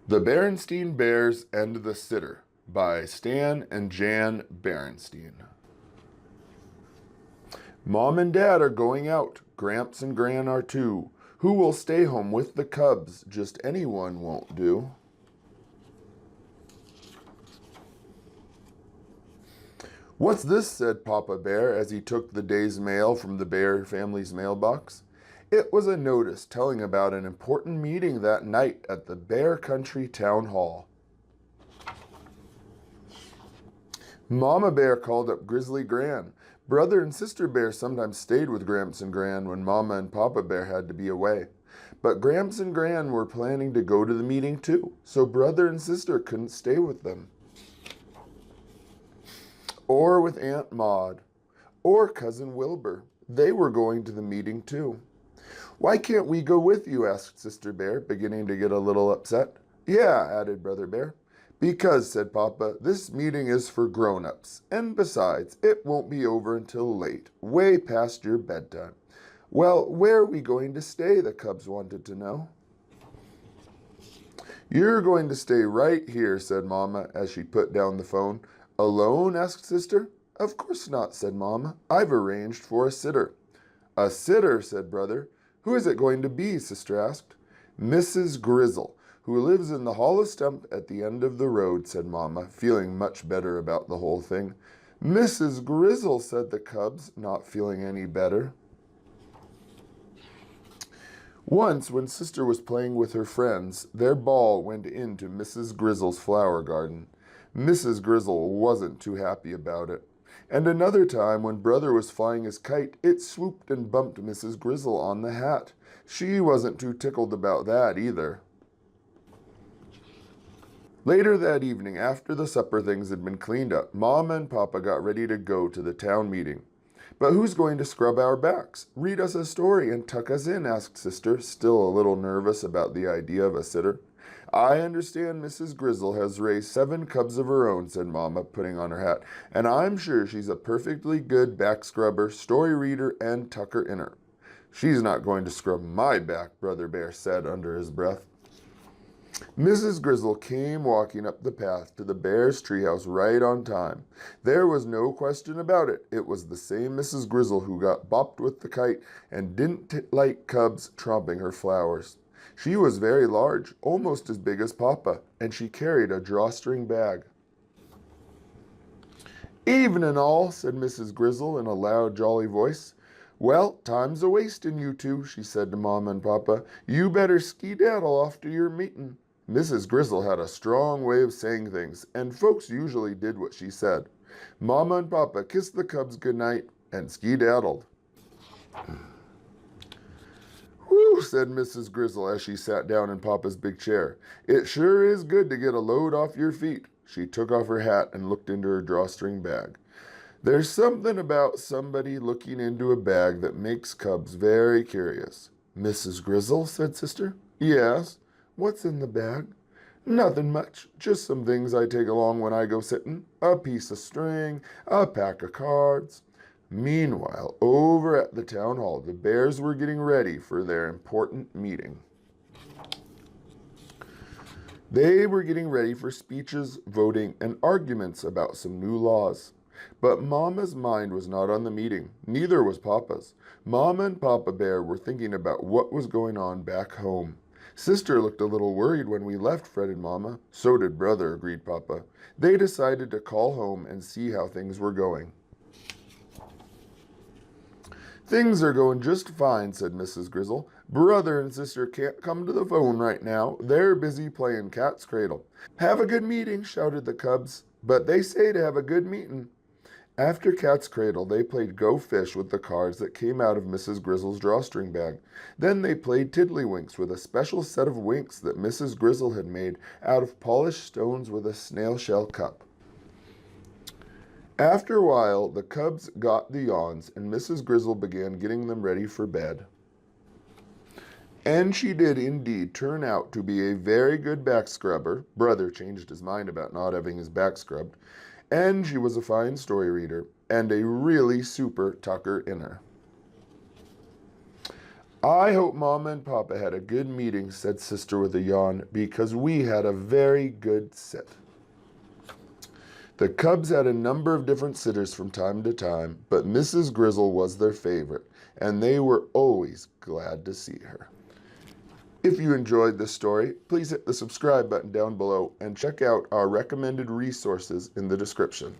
The Bearenstain Bears and the Sitter by Stan and Jan Bearenstain. Mom and Dad are going out. Gramps and Gran are too. Who will stay home with the cubs? Just anyone won't do. What's this? Said Papa Bear as he took the day's mail from the Bear family's mailbox. It was a notice telling about an important meeting that night at the Bear Country Town Hall. Mama Bear called up Grizzly Gran. Brother and Sister Bear sometimes stayed with Gramps and Gran when Mama and Papa Bear had to be away. But Gramps and Gran were planning to go to the meeting too, so Brother and Sister couldn't stay with them. Or with Aunt Maud, or Cousin Wilbur. They were going to the meeting too. Why can't we go with you? Asked Sister Bear, beginning to get a little upset. Yeah, added Brother Bear. Because, said Papa, this meeting is for grown-ups, and besides, it won't be over until late, way past your bedtime. Well, where are we going to stay? The cubs wanted to know. You're going to stay right here, said Mama as she put down the phone. Alone? Asked Sister. Of course not, said Mama. I've arranged for a sitter. A sitter, said Brother. Who is it going to be? Sister asked. Mrs. Grizzle, who lives in the hollow stump at the end of the road, said Mama, feeling much better about the whole thing. Mrs. Grizzle, said the cubs, not feeling any better. Once, when Sister was playing with her friends, their ball went into Mrs. Grizzle's flower garden. Mrs. Grizzle wasn't too happy about it. And another time, when Brother was flying his kite, it swooped and bumped Mrs. Grizzle on the hat. She wasn't too tickled about that either. Later that evening, after the supper things had been cleaned up, Mama and Papa got ready to go to the town meeting. But who's going to scrub our backs? Read us a story and tuck us in, asked Sister, still a little nervous about the idea of a sitter. I understand Mrs. Grizzle has raised 7 cubs of her own, said Mama, putting on her hat, and I'm sure she's a perfectly good back scrubber, story reader, and tucker-inner. She's not going to scrub my back, Brother Bear said under his breath. Mrs. Grizzle came walking up the path to the Bears' treehouse right on time. There was no question about it. It was the same Mrs. Grizzle who got bopped with the kite and didn't like cubs tromping her flowers. She was very large, almost as big as Papa, and she carried a drawstring bag. Evening all, said Mrs. Grizzle in a loud, jolly voice. Well, time's a wasting, you two, she said to Mama and Papa. You better skedaddle off to your meeting. Mrs. Grizzle had a strong way of saying things, and folks usually did what she said. Mama and Papa kissed the cubs goodnight and skedaddled. Whew, said Mrs. Grizzle as she sat down in Papa's big chair. It sure is good to get a load off your feet. She took off her hat and looked into her drawstring bag. There's something about somebody looking into a bag that makes cubs very curious. Mrs. Grizzle, said Sister. Yes. What's in the bag? Nothing much, just some things I take along when I go sitting. A piece of string, a pack of cards. Meanwhile, over at the town hall, the Bears were getting ready for their important meeting. They were getting ready for speeches, voting, and arguments about some new laws. But Mama's mind was not on the meeting. Neither was Papa's. Mama and Papa Bear were thinking about what was going on back home. Sister looked a little worried when we left, fretted Mama. So did Brother, agreed Papa. They decided to call home and see how things were going. Things are going just fine, said Mrs. Grizzle. Brother and Sister can't come to the phone right now. They're busy playing cat's cradle. Have a good meeting, shouted the cubs. But they say to have a good meeting. After Cat's Cradle, they played Go Fish with the cards that came out of Mrs. Grizzle's drawstring bag. Then they played Tiddlywinks with a special set of winks that Mrs. Grizzle had made out of polished stones with a snail shell cup. After a while, the cubs got the yawns, and Mrs. Grizzle began getting them ready for bed. And she did indeed turn out to be a very good back scrubber. Brother changed his mind about not having his back scrubbed. And she was a fine story reader and a really super tucker-inner. I hope Mama and Papa had a good meeting, said Sister with a yawn, because we had a very good sit. The cubs had a number of different sitters from time to time, but Mrs. Grizzle was their favorite, and they were always glad to see her. If you enjoyed this story, please hit the subscribe button down below and check out our recommended resources in the description.